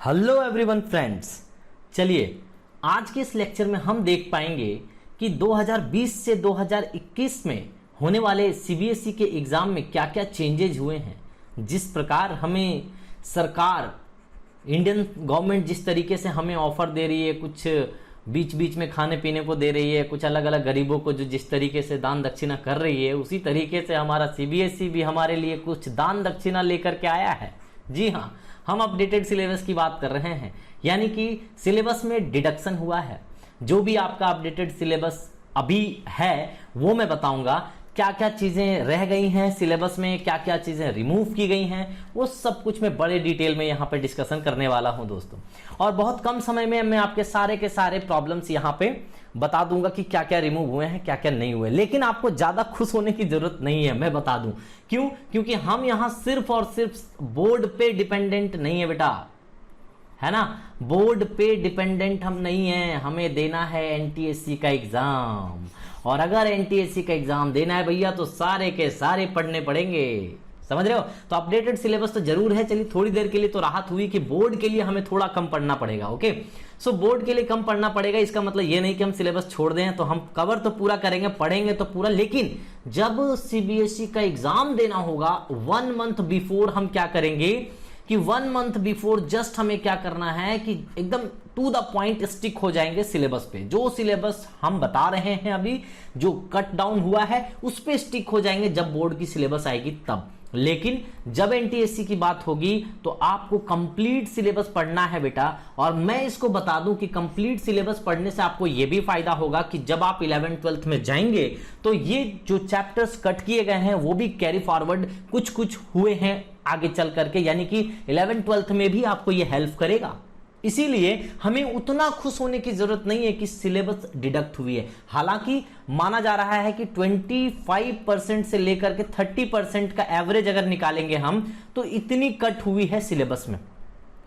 Hello everyone friends, चलिए आज के इस लेक्चर में हम देख पाएंगे कि 2020 से 2021 में होने वाले सीबीएसई के एग्जाम में क्या क्या चेंजेज हुए हैं। जिस प्रकार हमें सरकार, इंडियन गवर्नमेंट जिस तरीके से हमें ऑफर दे रही है, कुछ बीच बीच में खाने पीने को दे रही है, कुछ अलग अलग गरीबों को जो जिस तरीके से दान दक्षिणा कर रही है, उसी तरीके से हमारा सीबीएसई भी हमारे लिए कुछ दान दक्षिणा लेकर के आया है। जी हाँ, हम अपडेटेड सिलेबस की बात कर रहे हैं, यानी कि सिलेबस में डिडक्शन हुआ है। जो भी आपका अपडेटेड सिलेबस अभी है वो मैं बताऊंगा, क्या क्या चीजें रह गई हैं सिलेबस में, क्या क्या चीजें रिमूव की गई हैं, वो सब कुछ मैं बड़े डिटेल में यहाँ पे डिस्कशन करने वाला हूं दोस्तों। और बहुत कम समय में मैं आपके सारे के सारे प्रॉब्लम्स यहाँ पे बता दूंगा कि क्या क्या रिमूव हुए हैं, क्या क्या नहीं हुए। लेकिन आपको ज्यादा खुश होने की जरूरत नहीं है, मैं बता दूं क्यों। क्योंकि हम यहाँ सिर्फ और सिर्फ बोर्ड पे डिपेंडेंट नहीं है बेटा, है ना। बोर्ड पे डिपेंडेंट हम नहीं हैं, हमें देना है एनटीएससी का एग्जाम। और अगर एनटीएससी का एग्जाम देना है भैया तो सारे के सारे पढ़ने पड़ेंगे, समझ रहे हो। तो अपडेटेड सिलेबस तो जरूर है। चलिए थोड़ी देर के लिए तो राहत हुई कि बोर्ड के लिए हमें थोड़ा कम पढ़ना पड़ेगा। ओके, सो बोर्ड के लिए कम पढ़ना पड़ेगा, इसका मतलब ये नहीं कि हम सिलेबस छोड़ दें। तो हम कवर तो पूरा करेंगे, पढ़ेंगे तो पूरा। लेकिन जब सीबीएसई का एग्जाम देना होगा 1 मंथ बिफोर हम क्या करेंगे कि 1 मंथ बिफोर जस्ट हमें क्या करना है कि एकदम टू द पॉइंट स्टिक हो जाएंगे सिलेबस पे। जो सिलेबस हम बता रहे हैं अभी, जो कट डाउन हुआ है, उस पे स्टिक हो जाएंगे जब बोर्ड की सिलेबस आएगी तब। लेकिन जब एनटीएससी की बात होगी तो आपको कंप्लीट सिलेबस पढ़ना है बेटा। और मैं इसको बता दूं कि कंप्लीट सिलेबस पढ़ने से आपको यह भी फायदा होगा कि जब आप 11th 12th में जाएंगे तो ये जो चैप्टर्स कट किए गए हैं वो भी कैरी फॉरवर्ड कुछ कुछ हुए हैं आगे चल करके, यानी कि 11th 12th में भी आपको ये हेल्प करेगा। इसीलिए हमें उतना खुश होने की जरूरत नहीं है कि सिलेबस डिडक्ट हुई है। हालांकि माना जा रहा है कि 25% से लेकर के 30% का एवरेज अगर निकालेंगे हम तो इतनी कट हुई है सिलेबस में,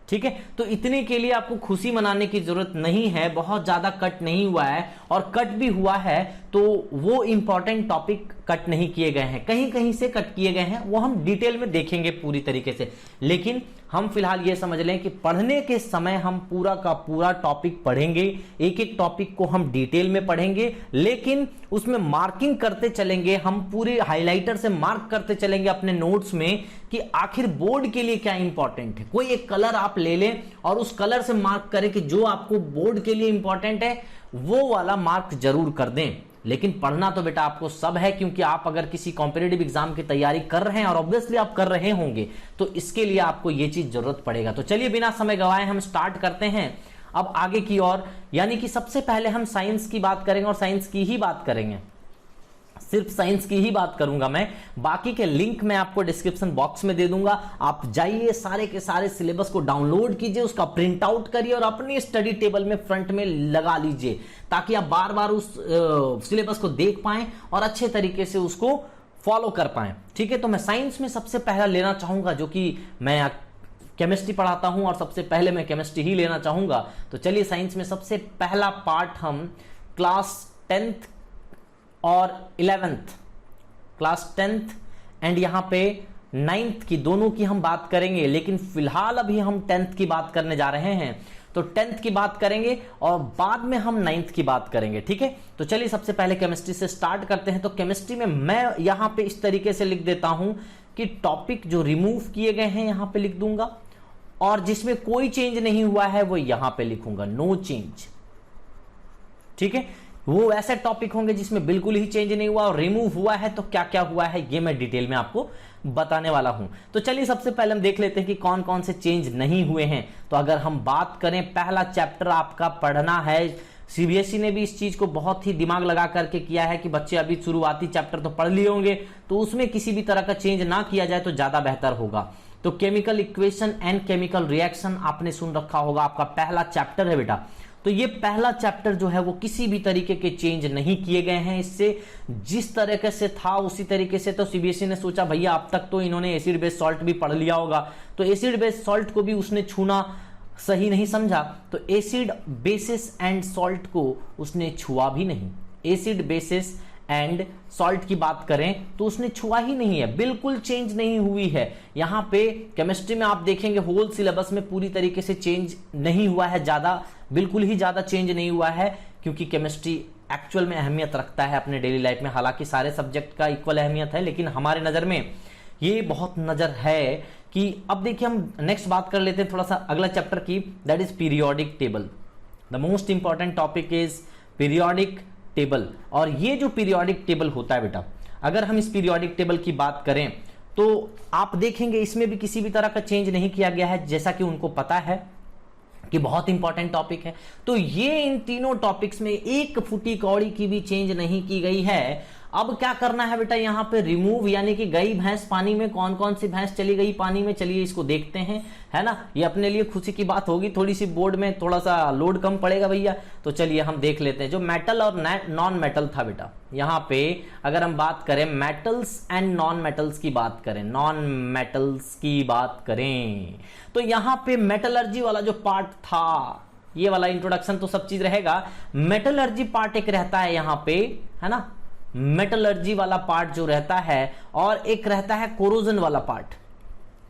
ठीक है। तो इतने के लिए आपको खुशी मनाने की जरूरत नहीं है, बहुत ज्यादा कट नहीं हुआ है। और कट भी हुआ है तो वो इंपॉर्टेंट टॉपिक कट नहीं किए गए हैं, कहीं कहीं से कट किए गए हैं, वो हम डिटेल में देखेंगे पूरी तरीके से। लेकिन हम फिलहाल ये समझ लें कि पढ़ने के समय हम पूरा का पूरा टॉपिक पढ़ेंगे, एक एक टॉपिक को हम डिटेल में पढ़ेंगे, लेकिन उसमें मार्किंग करते चलेंगे। हम पूरे हाइलाइटर से मार्क करते चलेंगे अपने नोट्स में कि आखिर बोर्ड के लिए क्या इंपॉर्टेंट है। कोई एक कलर आप ले लें और उस कलर से मार्क करें कि जो आपको बोर्ड के लिए इंपॉर्टेंट है वो वाला मार्क जरूर कर दें। लेकिन पढ़ना तो बेटा आपको सब है, क्योंकि आप अगर किसी कॉम्पिटिटिव एग्जाम की तैयारी कर रहे हैं, और ऑब्वियसली आप कर रहे होंगे, तो इसके लिए आपको ये चीज जरूरत पड़ेगा। तो चलिए बिना समय गवाए हम स्टार्ट करते हैं अब आगे की ओर। यानी कि सबसे पहले हम साइंस की बात करेंगे और साइंस की ही बात करेंगे, सिर्फ साइंस की ही बात करूंगा मैं। बाकी के लिंक मैं आपको डिस्क्रिप्शन बॉक्स में दे दूंगा। आप जाइए, सारे के सारे सिलेबस को डाउनलोड कीजिए, उसका प्रिंट आउट करिए और अपनी स्टडी टेबल में फ्रंट में लगा लीजिए, ताकि आप बार बार उस सिलेबस को देख पाएं और अच्छे तरीके से उसको फॉलो कर पाएं, ठीक है। तो मैं साइंस में सबसे पहला लेना चाहूंगा, जो कि मैं केमिस्ट्री पढ़ाता हूं और सबसे पहले मैं केमिस्ट्री ही लेना चाहूंगा। तो चलिए साइंस में सबसे पहला पार्ट हम क्लास 10th और 11th, क्लास 10th एंड यहां पे 9th की, दोनों की हम बात करेंगे। लेकिन फिलहाल अभी हम 10th की बात करने जा रहे हैं, तो 10th की बात करेंगे और बाद में हम 9th की बात करेंगे, ठीक है। तो चलिए सबसे पहले केमिस्ट्री से स्टार्ट करते हैं। तो केमिस्ट्री में मैं यहां पे इस तरीके से लिख देता हूं कि टॉपिक जो रिमूव किए गए हैं यहां पे लिख दूंगा, और जिसमें कोई चेंज नहीं हुआ है वो यहां पे लिखूंगा, नो चेंज, ठीक है। वो ऐसे टॉपिक होंगे जिसमें बिल्कुल ही चेंज नहीं हुआ, और रिमूव हुआ है तो क्या क्या हुआ है ये मैं डिटेल में आपको बताने वाला हूं। तो चलिए सबसे पहले हम देख लेते हैं कि कौन कौन से चेंज नहीं हुए हैं। तो अगर हम बात करें, पहला चैप्टर आपका पढ़ना है। सीबीएसई ने भी इस चीज को बहुत ही दिमाग लगा करके किया है कि बच्चे अभी शुरुआती चैप्टर तो पढ़ लिए होंगे, तो उसमें किसी भी तरह का चेंज ना किया जाए तो ज्यादा बेहतर होगा। तो chemical equation and chemical reaction आपने सुन रखा होगा, आपका पहला चैप्टर है बेटा। तो ये पहला चैप्टर जो है वो किसी भी तरीके के चेंज नहीं किए गए हैं इससे, जिस तरीके से था उसी तरीके से। तो सीबीएसई ने सोचा भैया अब तक तो इन्होंने एसिड बेस सॉल्ट भी पढ़ लिया होगा, तो एसिड बेस सॉल्ट को भी उसने छूना सही नहीं समझा, तो एसिड बेसिस एंड सॉल्ट को उसने छुआ भी नहीं। एसिड बेसिस एंड सॉल्ट की बात करें तो उसने छुआ ही नहीं है, बिल्कुल चेंज नहीं हुई है। यहां पे केमिस्ट्री में आप देखेंगे होल सिलेबस में पूरी तरीके से चेंज नहीं हुआ है, ज्यादा बिल्कुल ही ज्यादा चेंज नहीं हुआ है, क्योंकि केमिस्ट्री एक्चुअल में अहमियत रखता है अपने डेली लाइफ में। हालांकि सारे सब्जेक्ट का इक्वल अहमियत है, लेकिन हमारे नजर में ये बहुत नजर है कि अब देखिए हम नेक्स्ट बात कर लेते हैं थोड़ा सा अगला चैप्टर की, that is periodic table. The most important topic is periodic table. और ये जो पीरियोडिक टेबल होता है बेटा, अगर हम इस पीरियोडिक टेबल की बात करें तो आप देखेंगे इसमें भी किसी भी तरह का चेंज नहीं किया गया है, जैसा कि उनको पता है कि बहुत इंपॉर्टेंट टॉपिक है। तो ये इन तीनों टॉपिक्स में एक फुटी कौड़ी की भी चेंज नहीं की गई है। अब क्या करना है बेटा, यहां पे रिमूव, यानी कि गई भैंस पानी में, कौन कौन सी भैंस चली गई पानी में, चलिए इसको देखते हैं, है ना। ये अपने लिए खुशी की बात होगी, थोड़ी सी बोर्ड में थोड़ा सा लोड कम पड़ेगा भैया। तो चलिए हम देख लेते हैं जो मेटल और नॉन मेटल था बेटा। यहां पे अगर हम बात करें मेटल्स एंड नॉन मेटल्स की बात करें, नॉन मेटल्स की बात करें, तो यहां पे मेटलर्जी वाला जो पार्ट था, ये वाला इंट्रोडक्शन तो सब चीज रहेगा, मेटलर्जी पार्ट एक रहता है यहां पे, है ना, मेटलर्जी वाला पार्ट जो रहता है, और एक रहता है कोरोजन वाला पार्ट।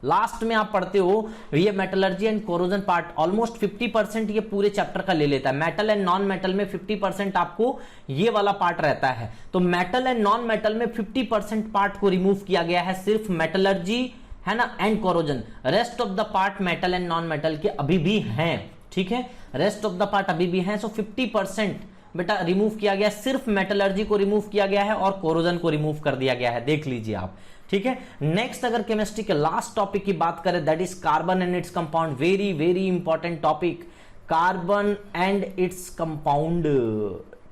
लास्ट में आप पढ़ते हो ये metallurgy and corrosion part almost 50% ये पूरे चैप्टर का ले लेता है। मेटल एंड नॉन मेटल में 50% आपको ये वाला पार्ट रहता है। तो मेटल एंड नॉन मेटल में 50% पार्ट को रिमूव किया गया है, सिर्फ मेटलर्जी, है ना, and corrosion. Rest of the part metal and non metal के अभी भी हैं, ठीक है, रेस्ट ऑफ द पार्ट अभी भी हैं। सो 50% बेटा रिमूव किया गया, सिर्फ मेटलर्जी को रिमूव किया गया है और कोरोजन को रिमूव कर दिया गया है, देख लीजिए आप, ठीक है। नेक्स्ट अगर केमिस्ट्री के लास्ट टॉपिक की बात करें, that is carbon and its compound. Very very important topic, carbon and its compound.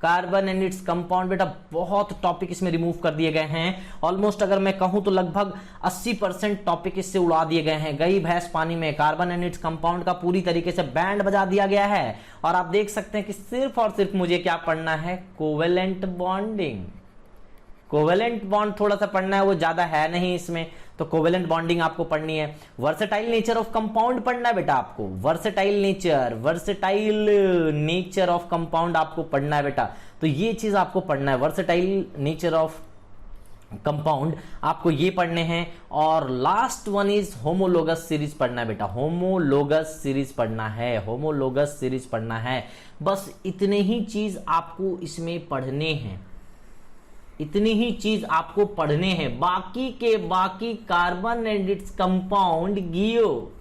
Carbon and its compound बेटा बहुत टॉपिक इसमें रिमूव कर दिए गए हैं। ऑलमोस्ट अगर मैं कहूं तो लगभग 80% टॉपिक इससे उड़ा दिए गए हैं। गई भैंस पानी में, कार्बन एंड इट्स कंपाउंड का पूरी तरीके से बैंड बजा दिया गया है। और आप देख सकते हैं कि सिर्फ और सिर्फ मुझे क्या पढ़ना है, कोवेलेंट बॉन्डिंग। कोवेलेंट बॉन्ड थोड़ा सा पढ़ना है, वो ज्यादा है नहीं इसमें, तो कोवेलेंट बॉन्डिंग आपको पढ़नी है। वर्सेटाइल नेचर ऑफ कंपाउंड पढ़ना है बेटा आपको, वर्सेटाइल नेचर ऑफ कंपाउंड आपको पढ़ना है बेटा। तो ये चीज आपको पढ़ना है, वर्सेटाइल नेचर ऑफ कंपाउंड आपको ये पढ़ने हैं। और last one is homologous series पढ़ना है बेटा, होमोलोगस सीरीज पढ़ना है, होमोलोगस सीरीज पढ़ना है। बस इतने ही चीज आपको इसमें पढ़ने हैं, इतनी ही चीज आपको पढ़ने हैं। बाकी के बाकी कार्बन एंड इट्स कंपाउंड गियो,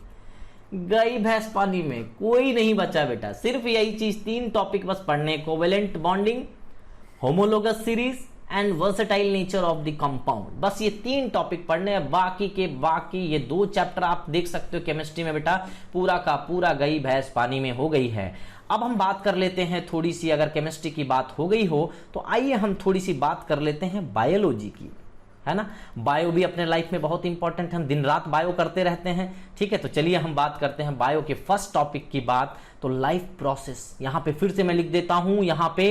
गई भैंस पानी में, कोई नहीं बचा बेटा। सिर्फ यही चीज, 3 टॉपिक बस पढ़ने, covalent bonding, homologous series and versatile nature of the compound. बस ये 3 टॉपिक पढ़ने हैं। बाकी के बाकी ये 2 चैप्टर आप देख सकते हो केमिस्ट्री में बेटा पूरा का पूरा गई भैंस पानी में हो गई है। अब हम बात कर लेते हैं थोड़ी सी, अगर केमिस्ट्री की बात हो गई हो तो आइए हम थोड़ी सी बात कर लेते हैं बायोलॉजी की, है ना। बायो भी अपने लाइफ में बहुत इंपॉर्टेंट है, हम दिन रात बायो करते रहते हैं, ठीक है। तो चलिए हम बात करते हैं बायो के फर्स्ट टॉपिक की बात, तो लाइफ प्रोसेस। यहां पे फिर से मैं लिख देता हूं, यहां पे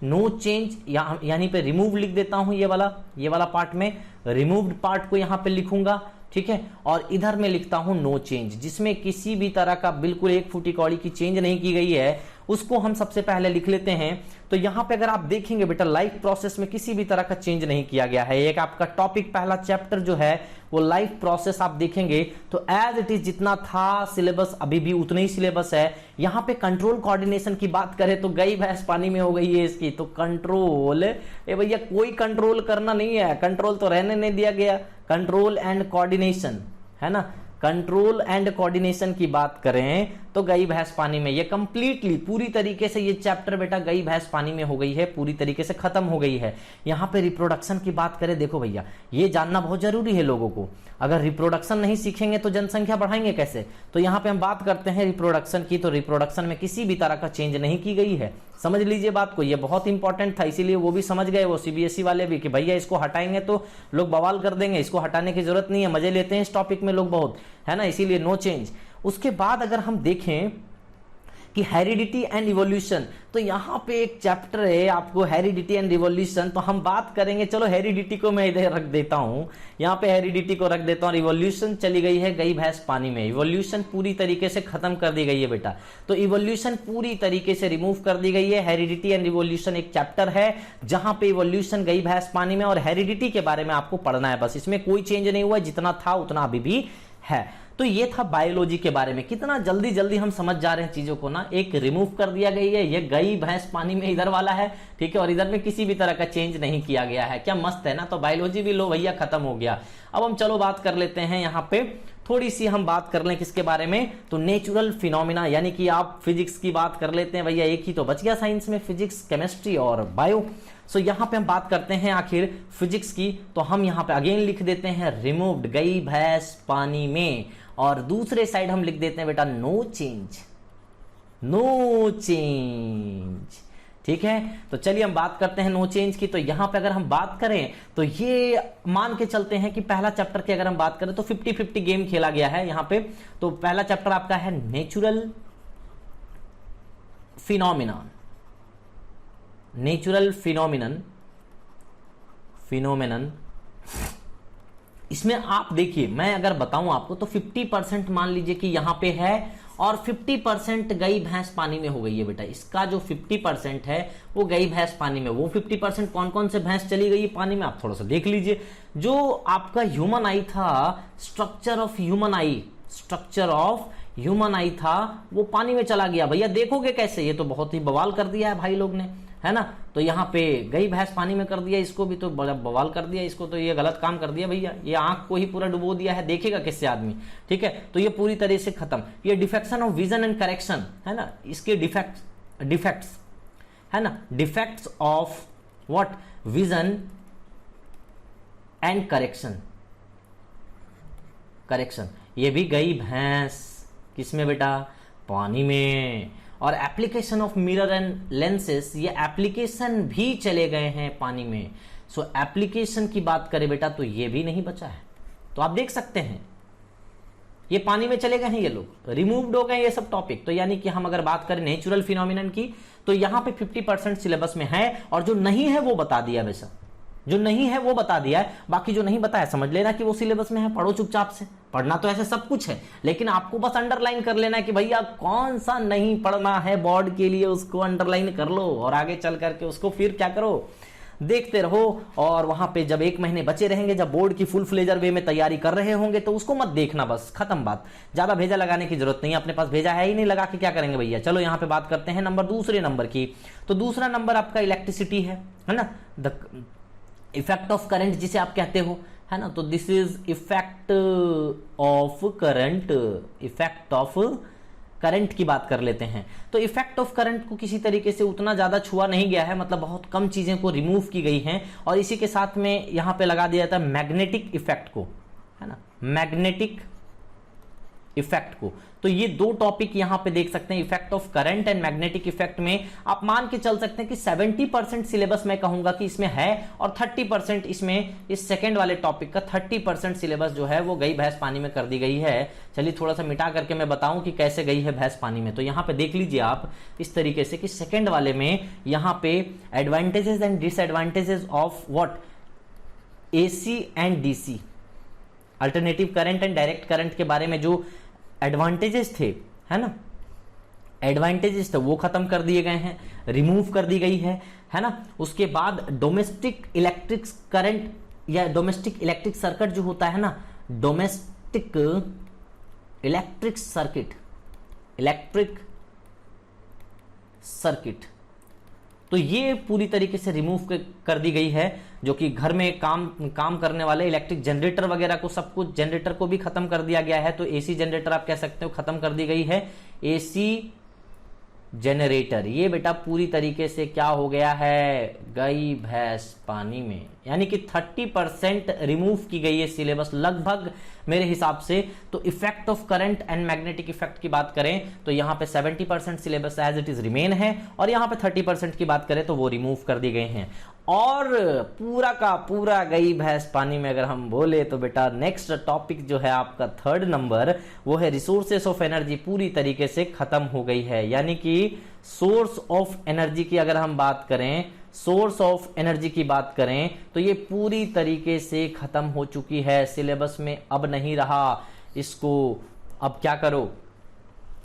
नो चेंज, यानी पे रिमूव लिख देता हूं, ये वाला पार्ट में रिमूव्ड पार्ट को यहां पे लिखूंगा, ठीक है। और इधर में लिखता हूं नो चेंज, जिसमें किसी भी तरह का बिल्कुल एक फुटी कौड़ी की चेंज नहीं की गई है, उसको हम सबसे पहले लिख लेते हैं। तो यहां पे अगर आप देखेंगे बेटा लाइफ प्रोसेस में किसी भी तरह का चेंज नहीं किया गया है। एक आपका टॉपिक पहला चैप्टर जो है वो लाइफ प्रोसेस आप देखेंगे तो एज इट इज जितना था सिलेबस अभी भी उतना ही सिलेबस है। यहां पे कंट्रोल कोऑर्डिनेशन की बात करें तो गई भैंस पानी में हो गई है इसकी, तो कंट्रोल, ए भैया कोई कंट्रोल करना नहीं है, कंट्रोल तो रहने नहीं दिया गया। कंट्रोल एंड कोऑर्डिनेशन, है ना, कंट्रोल एंड कोऑर्डिनेशन की बात करें तो गई भैंस पानी में, ये कंप्लीटली पूरी तरीके से ये चैप्टर बेटा गई भैंस पानी में हो गई है, पूरी तरीके से खत्म हो गई है। यहां पे रिप्रोडक्शन की बात करें, देखो भैया ये जानना बहुत जरूरी है लोगों को, अगर रिप्रोडक्शन नहीं सीखेंगे तो जनसंख्या बढ़ाएंगे कैसे। तो यहां पे हम बात करते हैं रिप्रोडक्शन की, तो रिप्रोडक्शन में किसी भी तरह का चेंज नहीं की गई है, समझ लीजिए बात को, ये बहुत इंपॉर्टेंट था, इसीलिए वो भी समझ गए, वो सीबीएसई वाले भी, कि भैया इसको हटाएंगे तो लोग बवाल कर देंगे, इसको हटाने की जरूरत नहीं है, मजे लेते हैं इस टॉपिक में लोग बहुत, है ना, इसीलिए नो चेंज। उसके बाद अगर हम देखें कि हेरिडिटी एंड इवोल्यूशन। तो यहाँ पे एक चैप्टर है आपको हेरिडिटी एंड इवोल्यूशन, तो हम बात करेंगे। चलो हेरिडिटी को मैं इधर रख देता हूँ, यहाँ पे हेरिडिटी को रख देता हूँ। इवोल्यूशन चली गई है, गई भैंस पानी में। इवोल्यूशन पूरी तरीके से खत्म कर दी गई है बेटा, तो इवोल्यूशन पूरी तरीके से रिमूव कर दी गई है। हेरिडिटी एंड इवोल्यूशन एक चैप्टर है जहां पे इवोल्यूशन, गई भैंस पानी में, और हेरिडिटी के बारे में आपको पढ़ना है बस। इसमें कोई चेंज नहीं हुआ, जितना था उतना अभी भी है। तो ये था बायोलॉजी के बारे में। कितना जल्दी जल्दी हम समझ जा रहे हैं चीजों को ना। एक रिमूव कर दिया गई है, ये गई भैंस पानी में इधर वाला है, ठीक है, और इधर में किसी भी तरह का चेंज नहीं किया गया है। क्या मस्त है ना। तो बायोलॉजी भी लो भैया खत्म हो गया। अब हम चलो बात कर लेते हैं यहाँ पे, थोड़ी सी हम बात कर लें किसके बारे में, तो नेचुरल फिनोमिना, यानी कि आप फिजिक्स की बात कर लेते हैं भैया। एक ही तो बच गया साइंस में, फिजिक्स, केमिस्ट्री और बायो। सो यहाँ पे हम बात करते हैं आखिर फिजिक्स की, तो हम यहाँ पे अगेन लिख देते हैं रिमूव्ड, गई भैंस पानी में, और दूसरे साइड हम लिख देते हैं बेटा नो चेंज, नो चेंज। ठीक है, तो चलिए हम बात करते हैं नो चेंज की। तो यहां पे अगर हम बात करें तो ये मान के चलते हैं कि पहला चैप्टर की अगर हम बात करें तो 50-50 गेम खेला गया है यहां पे। तो पहला चैप्टर आपका है नेचुरल फिनोमिना, नेचुरल फिनोमिनन। इसमें आप देखिए, मैं अगर बताऊं आपको तो 50% मान लीजिए कि यहां पे है, और 50% गई भैंस पानी में हो गई है बेटा। इसका जो 50% है वो गई भैंस पानी में। वो 50% कौन कौन से भैंस चली गई पानी में, आप थोड़ा सा देख लीजिए। जो आपका ह्यूमन आई था, स्ट्रक्चर ऑफ ह्यूमन आई था, वो पानी में चला गया। भैया देखोगे कैसे, ये तो बहुत ही बवाल कर दिया है भाई लोग ने, है ना। तो यहाँ पे गई भैंस पानी में कर दिया, इसको भी तो बड़ा बवाल कर दिया, इसको तो ये गलत काम कर दिया भैया। ये आंख को ही पूरा डुबो दिया है, देखेगा किससे आदमी, ठीक है। तो ये पूरी तरह से खत्म। ये defection of vision and correction है ना, इसके डिफेक्ट्स है ना, defects of what, vision and correction, ये भी गई भैंस किसमें बेटा, पानी में। और application of mirror and lenses, ये एप्लीकेशन भी चले गए हैं पानी में। सो एप्लीकेशन की बात करें बेटा तो ये भी नहीं बचा है। तो आप देख सकते हैं ये पानी में चले गए हैं, ये लोग रिमूव्ड हो गए ये सब टॉपिक। तो यानी कि हम अगर बात करें नेचुरल फिनोमिनन की तो यहां पे 50% सिलेबस में है, और जो नहीं है वो बता दिया वैसा, जो नहीं है वो बता दिया है। बाकी जो नहीं बताया समझ लेना कि वो सिलेबस में है, पढ़ो चुपचाप से। पढ़ना तो ऐसे सब कुछ है, लेकिन आपको बस अंडरलाइन कर लेना है कि भैया कौन सा नहीं पढ़ना है बोर्ड के लिए, उसको अंडरलाइन कर लो, और आगे चल करके उसको फिर क्या करो, देखते रहो। और वहां पे जब 1 महीने बचे रहेंगे, जब बोर्ड की फुल फ्लेजर वे में तैयारी कर रहे होंगे, तो उसको मत देखना, बस खत्म बात। ज्यादा भेजा लगाने की जरूरत नहीं है, अपने पास भेजा है ही नहीं, लगा के क्या करेंगे भैया। चलो यहाँ पे बात करते हैं दूसरे नंबर की। तो दूसरा नंबर आपका इलेक्ट्रिसिटी है ना, द इफेक्ट ऑफ करंट जिसे आप कहते हो, है ना। तो this is effect of current की बात कर लेते हैं। तो इफेक्ट ऑफ करंट को किसी तरीके से उतना ज्यादा छुआ नहीं गया है, मतलब बहुत कम चीजें को रिमूव की गई हैं, और इसी के साथ में यहां पे लगा दिया जाता है मैग्नेटिक इफेक्ट को, है ना, मैग्नेटिक इफेक्ट को। तो ये 2 टॉपिक यहां पे देख सकते हैं, effect of current and magnetic effect में आप मान के चल सकते हैं कि 70% सिलेबस मैं कहूंगा कि इसमें है, और 30% इसमें, इस सेकंड वाले टॉपिक का 30% सिलेबस जो है वो गई भैंस पानी में कर दी गई है। चलिए थोड़ा सा मिटा करके मैं बताऊं कि कैसे गई है भैंस पानी में। तो यहां पे देख लीजिए आप इस तरीके से कि सेकेंड वाले में यहां पे advantages and disadvantages of what, AC and DC, alternative current and direct current के बारे में जो एडवांटेजेस थे, है ना, एडवांटेजेस थे वो खत्म कर दिए गए हैं, रिमूव कर दी गई है ना। उसके बाद डोमेस्टिक इलेक्ट्रिक करंट या डोमेस्टिक इलेक्ट्रिक सर्किट जो होता है ना, डोमेस्टिक इलेक्ट्रिक सर्किट, तो ये पूरी तरीके से रिमूव कर दी गई है। जो कि घर में काम करने वाले इलेक्ट्रिक जनरेटर वगैरह को, सब कुछ जनरेटर को भी खत्म कर दिया गया है। तो एसी जनरेटर आप कह सकते हो खत्म कर दी गई है। एसी जनरेटर ये बेटा पूरी तरीके से क्या हो गया है, गई भैंस पानी में, यानी कि 30% रिमूव की गई है सिलेबस लगभग मेरे हिसाब से। तो effect of current and magnetic effect की बात करें तो यहां पे 70% syllabus as it is remain है, और यहां पे 30% की बात करें तो वो रिमूव कर दिए गए हैं। और पूरा का पूरा गई भैंस पानी में अगर हम बोले तो बेटा नेक्स्ट टॉपिक जो है आपका थर्ड नंबर, वो है रिसोर्सेस ऑफ एनर्जी पूरी तरीके से खत्म हो गई है। यानी कि सोर्स ऑफ एनर्जी की अगर हम बात करें, सोर्स ऑफ एनर्जी की बात करें तो ये पूरी तरीके से खत्म हो चुकी है, सिलेबस में अब नहीं रहा। इसको अब क्या करो,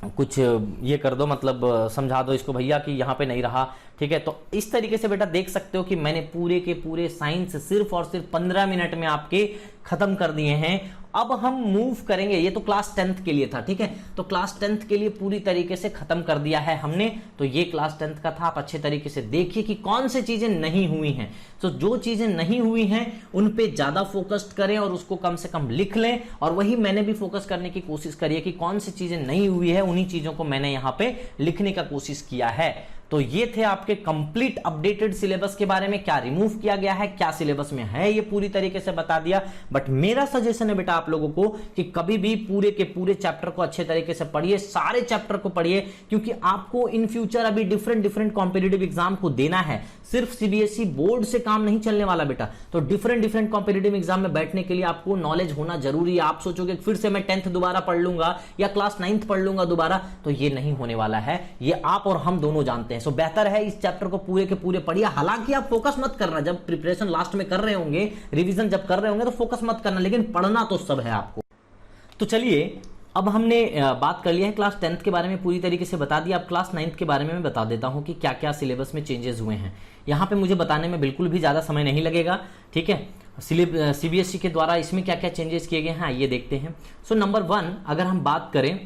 कुछ ये कर दो, मतलब समझा दो इसको भैया कि यहाँ पे नहीं रहा। ठीक है, तो इस तरीके से बेटा देख सकते हो कि मैंने पूरे के पूरे साइंस सिर्फ और सिर्फ 15 मिनट में आपके खत्म कर दिए हैं। अब हम मूव करेंगे, ये तो क्लास 10th के लिए था। ठीक है, तो क्लास 10th के लिए पूरी तरीके से खत्म कर दिया है हमने। तो ये क्लास 10th का था। आप अच्छे तरीके से देखिए कि कौन सी चीजें नहीं हुई हैं। तो जो चीजें नहीं हुई हैं उन पे ज्यादा फोकस करें और उसको कम से कम लिख लें। और वही मैंने भी फोकस करने की कोशिश करी है कि कौन सी चीजें नहीं हुई है, उन्हीं चीजों को मैंने यहां पे लिखने का कोशिश किया है। तो ये थे आपके कंप्लीट अपडेटेड सिलेबस के बारे में, क्या रिमूव किया गया है, क्या सिलेबस में है, ये पूरी तरीके से बता दिया। बट मेरा सजेशन है बेटा आप लोगों को कि कभी भी पूरे के पूरे चैप्टर को अच्छे तरीके से पढ़िए, सारे चैप्टर को पढ़िए, क्योंकि आपको इन फ्यूचर अभी डिफरेंट कॉम्पिटिटिव एग्जाम को देना है। सिर्फ सीबीएसई बोर्ड से काम नहीं चलने वाला बेटा। तो डिफरेंट कॉम्पिटिटिव एग्जाम में बैठने के लिए आपको नॉलेज होना जरूरी है। आप सोचोगे फिर से मैं 10th दोबारा पढ़ लूंगा या क्लास 9th पढ़ लूंगा दोबारा, तो ये नहीं होने वाला है। ये आप और हम दोनों जानते हैं। सो बेहतर है इस चैप्टर को पूरे के पूरे पढ़िए। हालांकि आप फोकस मत करना, जब प्रिपरेशन लास्ट में कर रहे होंगे, रिवीजन जब कर रहे होंगे तो फोकस मत करना, लेकिन पढ़ना तो सब है आपको। तो चलिए, अब हमने बात कर लिया है क्लास 10th के बारे में, पूरी तरीके से बता दिया। अब क्लास 9th के बारे में मैं बता देता हूं कि क्या क्या सिलेबस में चेंजेस हुए हैं। यहां पे मुझे बताने में बिल्कुल भी ज्यादा समय नहीं लगेगा। ठीक है, सीबीएसई के द्वारा इसमें क्या क्या चेंजेस किए गए हैं आइए देखते हैं। सो नंबर 1 अगर हम बात करें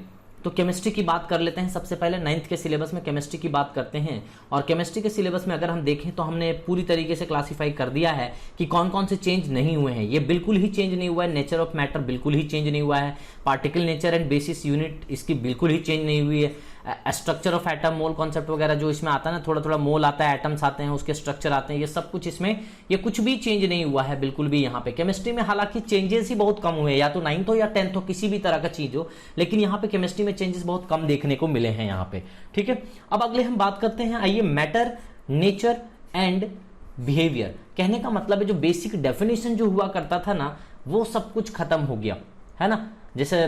तो केमिस्ट्री की बात कर लेते हैं। सबसे पहले 9th के सिलेबस में केमिस्ट्री की बात करते हैं। और केमिस्ट्री के सिलेबस में अगर हम देखें तो हमने पूरी तरीके से क्लासिफाई कर दिया है कि कौन कौन से चेंज नहीं हुए हैं। ये बिल्कुल ही चेंज नहीं हुआ है। नेचर ऑफ मैटर बिल्कुल ही चेंज नहीं हुआ है। Particle nature and bases unit इसकी बिल्कुल ही चेंज नहीं हुई है। Structure of atom, mole concept वगैरह जो इसमें आता है ना, थोड़ा थोड़ा मोल आता है, एटम्स आते हैं, उसके स्ट्रक्चर आते हैं, ये सब कुछ इसमें, ये कुछ भी चेंज नहीं हुआ है बिल्कुल भी यहाँ पे। केमिस्ट्री में हालांकि चेंजेस ही बहुत कम हुए, या तो 9th हो या 10th हो, किसी भी तरह का चीज हो, लेकिन यहाँ पे केमिस्ट्री में चेंजेस बहुत कम देखने को मिले हैं यहाँ पे। ठीक है, अब अगले हम बात करते हैं, आइए, मैटर, नेचर एंड बिहेवियर। कहने का मतलब है जो बेसिक डेफिनेशन जो हुआ करता था ना, वो सब कुछ खत्म हो गया है ना। जैसे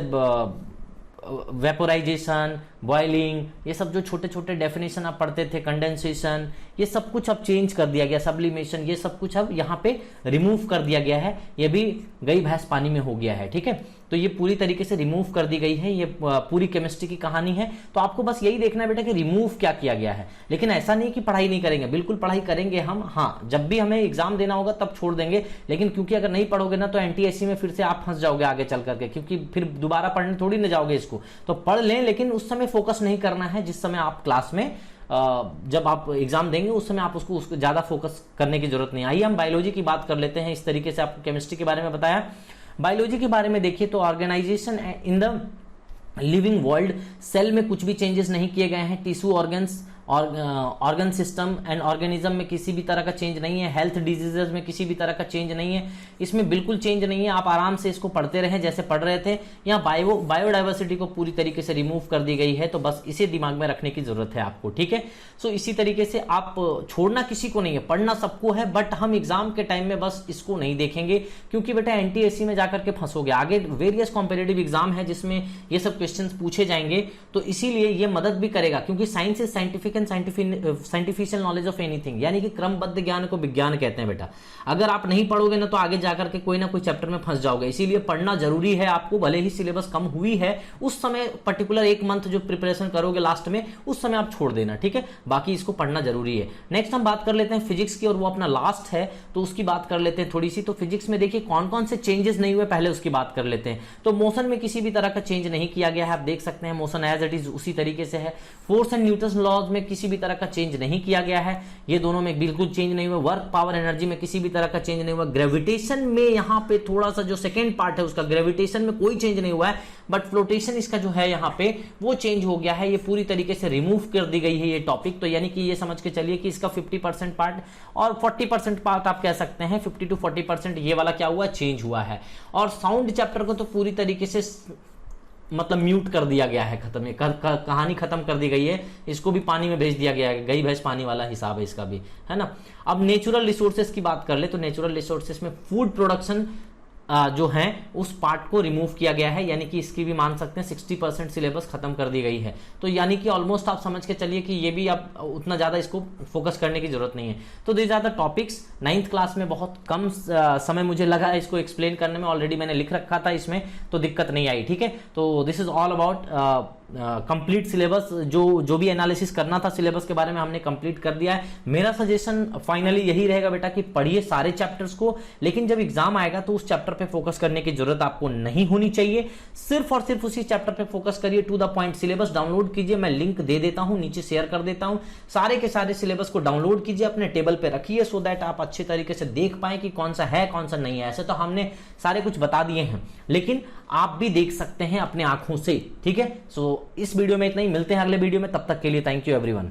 वेपोराइजेशन, बॉइलिंग, ये सब जो छोटे छोटे डेफिनेशन आप पढ़ते थे, कंडेंसेशन, ये सब कुछ अब चेंज कर दिया गया। सब्लिमेशन, ये सब कुछ अब यहाँ पे रिमूव कर दिया गया है। ये भी गई भैंस पानी में हो गया है। ठीक है, तो ये पूरी तरीके से रिमूव कर दी गई है। ये पूरी केमिस्ट्री की कहानी है। तो आपको बस यही देखना है बेटा कि रिमूव क्या किया गया है। लेकिन ऐसा नहीं कि पढ़ाई नहीं करेंगे, बिल्कुल पढ़ाई करेंगे हम। हाँ, जब भी हमें एग्जाम देना होगा तब छोड़ देंगे, लेकिन क्योंकि अगर नहीं पढ़ोगे ना तो एनटीएससी में फिर से आप फंस जाओगे आगे चल करके, क्योंकि फिर दोबारा पढ़ने थोड़ी ना जाओगे इसको। तो पढ़ लें, लेकिन उस समय फोकस नहीं करना है जिस समय आप क्लास में, जब आप एग्जाम देंगे उस समय आप उसको ज्यादा फोकस करने की जरूरत नहीं। आइए हम बायोलॉजी की बात कर लेते हैं। इस तरीके से आपको केमिस्ट्री के बारे में बताया। बायोलॉजी के बारे में देखिए तो organisation in the living world, cell में कुछ भी चेंजेस नहीं किए गए हैं। टिश्यू, ऑर्गन्स और ऑर्गन सिस्टम एंड ऑर्गेनिज्म में किसी भी तरह का चेंज नहीं है। हेल्थ डिजीजेस में किसी भी तरह का चेंज नहीं है। इसमें बिल्कुल चेंज नहीं है। आप आराम से इसको पढ़ते रहें जैसे पढ़ रहे थे। यहाँ बायोडाइवर्सिटी को पूरी तरीके से रिमूव कर दी गई है, तो बस इसे दिमाग में रखने की जरूरत है आपको। ठीक है, सो इसी तरीके से आप छोड़ना किसी को नहीं है, पढ़ना सबको है, बट हम एग्जाम के टाइम में बस इसको नहीं देखेंगे, क्योंकि बेटा एनटीएससी में जाकर के फंसोगे। आगे वेरियस कॉम्पिटिटिव एग्जाम है जिसमें ये सब क्वेश्चन पूछे जाएंगे, तो इसीलिए ये मदद भी करेगा, क्योंकि science is scientific and scientificial knowledge of anything, यानी कि क्रमबद्ध ज्ञान को विज्ञान कहते हैं बेटा। अगर आप नहीं पढ़ोगे ना तो आगे जाकर के कोई ना कोई चैप्टर में फंस जाओगे। इसीलिए पढ़ना जरूरी है आपको, भले ही सिलेबस कम हुई है उस समय, पर्टिकुलर एक मंथ जो प्रिपरेशन करोगे लास्ट में, उस समय आप छोड़ देना। ठीक है, बाकी इसको पढ़ना जरूरी है। नेक्स्ट हम बात कर लेते हैं फिजिक्स की, और वो अपना लास्ट है तो उसकी बात कर लेते हैं थोड़ी सी। तो फिजिक्स में देखिए कौन कौन से चेंजेस नहीं हुए, पहले उसकी बात कर लेते हैं। तो मोशन में किसी भी तरह का चेंज नहीं किया गया है, आप देख सकते हैं मोशन एज इट इज उसी तरीके से है। फोर्स एंड न्यूटन लॉज में किसी भी तरह का चेंज नहीं किया गया है, ये दोनों में बिल्कुल चेंज नहीं हुआ। वर्क, पावर, एनर्जी में किसी भी तरह का चेंज नहीं हुआ। ग्रेविटेशन में यहाँ पे थोड़ा सा जो सेकेंड पार्ट है उसका, ग्रेविटेशन में कोई चेंज नहीं हुआ है, बट फ्लोटेशन इसका जो है यहाँ पे वो चेंज हो गया है। ये पूरी तरीके से रिमूव कर दी गई है ये टॉपिक। तो यानी कि ये समझ के चलिए कि इसका 50% पार्ट और 40% पार्ट आप कह सकते हैं, 50 to 40% ये वाला क्या हुआ, चेंज हुआ है। और साउंड चैप्टर को तो पूरी तरीके से मतलब म्यूट कर दिया गया है, खत्म है, कहानी खत्म कर दी गई है, इसको भी पानी में भेज दिया गया है, गई भैंस पानी वाला हिसाब है इसका भी, है ना। अब नेचुरल रिसोर्सेज की बात कर ले तो नेचुरल रिसोर्सेज में फूड प्रोडक्शन जो है उस पार्ट को रिमूव किया गया है, यानी कि इसकी भी मान सकते हैं 60% सिलेबस खत्म कर दी गई है। तो यानी कि ऑलमोस्ट आप समझ के चलिए कि ये भी अब उतना ज्यादा इसको फोकस करने की जरूरत नहीं है। तो these are the topics. 9th class में बहुत कम समय मुझे लगा इसको एक्सप्लेन करने में, ऑलरेडी मैंने लिख रखा था इसमें, तो दिक्कत नहीं आई, ठीक है। तो this is all about complete syllabus. जो भी एनालिसिस करना था सिलेबस के बारे में हमने कंप्लीट कर दिया है। मेरा सजेशन फाइनली यही रहेगा बेटा कि पढ़िए सारे चैप्टर्स को, लेकिन जब एग्जाम आएगा तो उस चैप्टर पे फोकस करने की जरूरत आपको नहीं होनी चाहिए, सिर्फ और सिर्फ उसी चैप्टर पे फोकस करिए। To the point syllabus download कीजिए, मैं लिंक दे देता हूं, नीचे शेयर कर देता हूं। सारे के सारे सिलेबस को डाउनलोड कीजिए, अपने टेबल पे रखिए, सो दैट आप अच्छे तरीके से देख पाए कि कौन सा है कौन सा नहीं है। ऐसे तो हमने सारे कुछ बता दिए हैं, लेकिन आप भी देख सकते हैं अपने आंखों से, ठीक है। सो इस वीडियो में इतना ही, मिलते हैं अगले वीडियो में, तब तक के लिए थैंक यू एवरीवन।